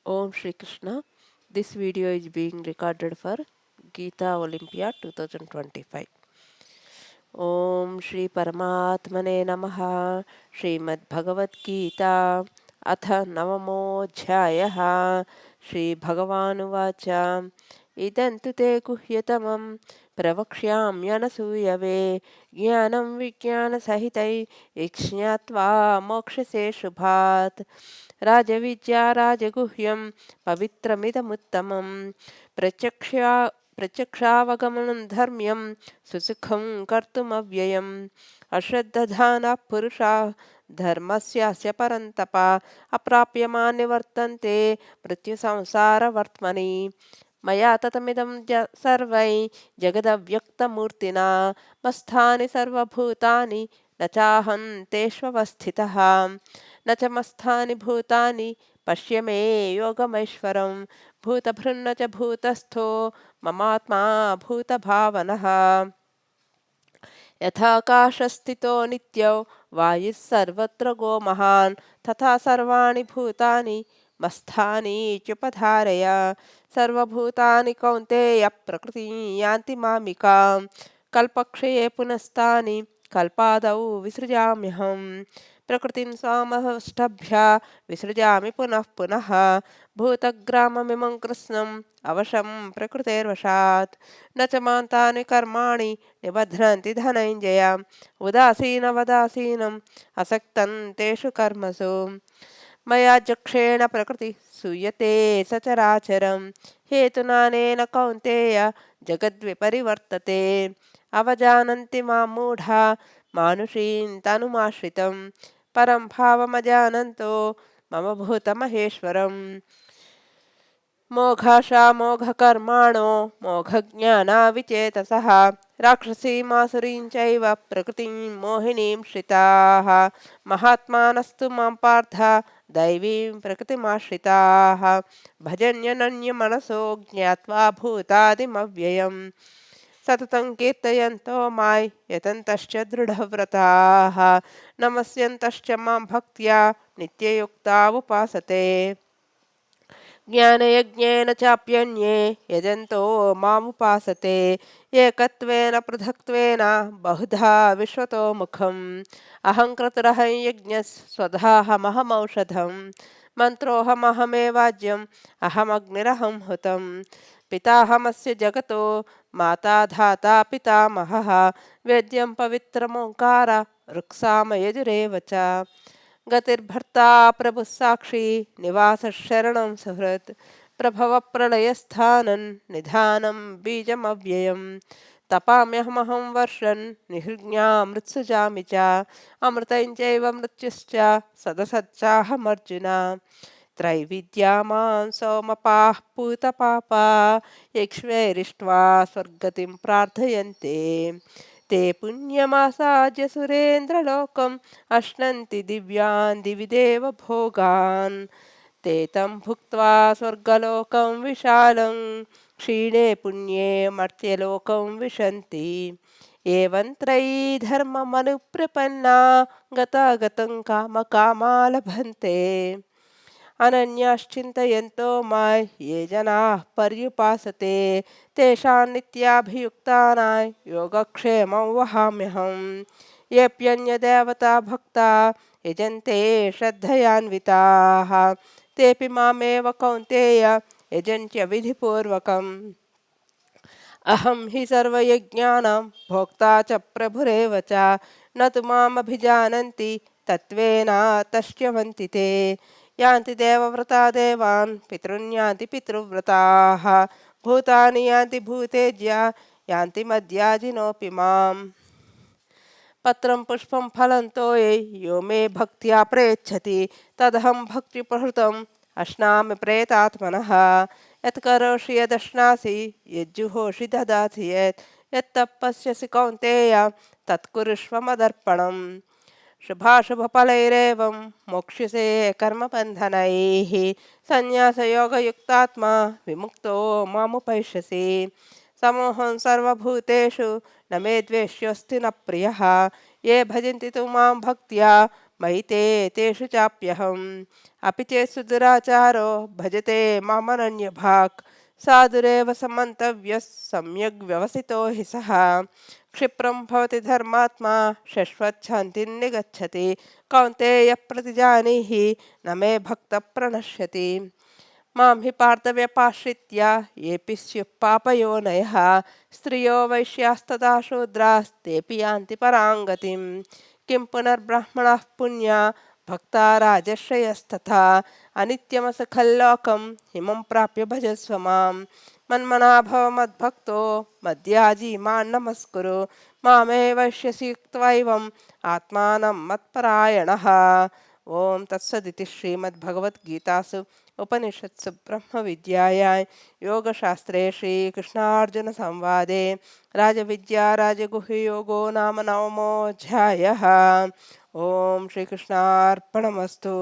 Om Shri Krishna. This video is being recorded for Geeta Olympia 2025. Om Shri Paramatmane Namaha. Srimad Bhagavad Gita अथ नवमोऽध्यायः श्रीभगवानुवाच इदं तु ते गुह्यतमं प्रवक्ष्याम्यनसूयवे ज्ञानं विज्ञानसहितै यज्ञात्वा मोक्षसे शुभात् राजविद्या राजगुह्यं पवित्रमिदमुत्तमं प्रत्यक्षा प्रत्यक्षावगमनं धर्म्यं सुसुखं कर्तुमव्ययम् अश्रद्धधानः पुरुषाः धर्मस्यास्य परन्तप अप्राप्यमान् निवर्तन्ते मृत्युसंसारवर्त्मनि मया ततमिदं सर्वै जगदव्यक्तमूर्तिना मत्स्थानि सर्वभूतानि न चाहं तेष्वस्थितः न च मत्स्थानि भूतानि पश्य मे योगमैश्वरं भूतभृन्न च भूतस्थो ममात्मा भूतभावनः यथाकाशस्थितो नित्यो वायुः सर्वत्र गो महान् तथा सर्वाणि भूतानि मत्स्थानि चुपधारय सर्वभूतानि कौन्तेय प्रकृतिं यान्ति मामिकां कल्पक्षये पुनस्तानि कल्पादौ विसृजाम्यहम् प्रकृतिं स्वामष्टभ्य विसृजामि पुनः पुनः भूतग्राममिमं कृत्स्नम् अवशं प्रकृतेर्वशात् न च मान्तानि कर्माणि निबध्नन्ति धनञ्जय उदासीनवदासीनम् असक्तं तेषु कर्मसु मया जक्षेण प्रकृति सूयते सचराचरं हेतुनानेन कौन्तेय जगद्विपरिवर्तते अवजानन्ति मां मूढा मानुषीं तनुमाश्रितं परं भावमजानन्तो मम भूतमहेश्वरम् मोघाशामोघकर्माणो मोघज्ञानाविचेतसः राक्षसीमासुरीं चैव प्रकृतिं मोहिनीं श्रिताः महात्मानस्तु मां पार्थ दैवीं प्रकृतिमाश्रिताः भजन्यनन्यमनसो ज्ञात्वा भूतादिमव्ययम् सततं कीर्तयन्तो मां यतन्तश्च दृढव्रताः नमस्यन्तश्च मां भक्त्या नित्ययुक्ता उपासते ज्ञानयज्ञेन चाप्यन्ये यजन्तो मामुपासते एकत्वेन पृथक्त्वेन बहुधा विश्वतो मुखम् अहं क्रतुरहं यज्ञस्वधाहमहमौषधं मन्त्रोऽहमहमेवाज्यम् अहमग्निरहं हुतं पिताहमस्य जगतो माता धाता पितामहः वेद्यं पवित्रमोङ्कार ऋक्सामयजुरेव च गतिर्भर्ता प्रभुः साक्षी निवासः शरणं सुहृत् प्रभवप्रलयस्थानं निधानं बीजमव्ययम् तपाम्यहमहं वर्षन् निहृज्ञामृत्सुजामि च अमृतं चैव मृत्युश्च सदसच्चाहमर्जुन त्रैविद्या मां सोमपाः पूतपापा यक्ष्वेरिष्ट्वा स्वर्गतिं प्रार्थयन्ते ते पुण्यमासाद्य सुरेन्द्रलोकम् अश्नन्ति दिव्यान् दिवि देव भोगान् ते तं भुक्त्वा स्वर्गलोकं विशालं क्षीणे पुण्ये मर्त्यलोकं विशन्ति एवं त्रयी धर्ममनुप्रपन्ना गतागतं कामकामा लभन्ते अनन्याश्चिन्तयन्तो मां ये जनाः पर्युपासते तेषां नित्याभियुक्तानां योगक्षेमं वहाम्यहम् येऽप्यन्यदेवता भक्ता यजन्ते श्रद्धयान्विताः तेऽपि मामेव कौन्तेय यजन्त्य विधिपूर्वकम् अहं हि सर्वयज्ञानां भोक्ता च प्रभुरेव च न तु मामभिजानन्ति तत्त्वेन तस्यवन्ति ते यान्ति देवव्रता देवान् पितॄन् यान्ति पितृव्रताः भूतानि यान्ति भूतेज्या यान्ति मद्याजिनोऽपि माम् पत्रं पुष्पं फलं तोये यो मे भक्त्या प्रयच्छति तदहं भक्तिप्रहृतम् अश्नामि प्रेतात्मनः यत्करोषि यदश्नासि यज्जुहोषि ददासि यत्तपस्यसि कौन्तेय तत्कुरुष्व मदर्पणम् शुभाशुभफलैरेवं मोक्ष्यसे कर्मबन्धनैः सन्न्यासयोगयुक्तात्मा विमुक्तो मामुपैष्यसि समोहं सर्वभूतेषु न मे द्वेष्योऽस्ति न प्रियः ये भजन्ति तु मां भक्त्या मयि ते तेषु चाप्यहम् अपि चेत्सु दुराचारो भजते मामनन्यभाक् साधुरेव समन्तव्यः सम्यग् व्यवसितो हि सः क्षिप्रं भवति धर्मात्मा शश्वच्छान्तिं निगच्छति कौन्तेय प्रतिजानीहि न मे भक्तप्रणश्यति मां हि पार्थव्यपाश्रित्य येऽपि स्युः पापयोनयः स्त्रियो वैश्यास्तथा शूद्रास्तेऽपि यान्ति परां गतिं किं पुनर्ब्राह्मणाः पुण्या भक्ता राजश्रयस्तथा अनित्यमसखल्लोकं हिमं प्राप्य भजस्व मां मन्मना भव मद्भक्तो मद्याजी मां नमस्कुरु मामे वैश्यसि युक्त्वा एवम् आत्मानं मत्परायणः ओम तत्सदिति श्रीमद्भगवद्गीतासु उपनिषत्सु ब्रह्मविद्यायां योगशास्त्रे श्रीकृष्णार्जुन संवादे राजविद्या राजगुह्ययोगो नाम नवमोऽध्यायः। ओम श्रीकृष्णार्पणमस्तु।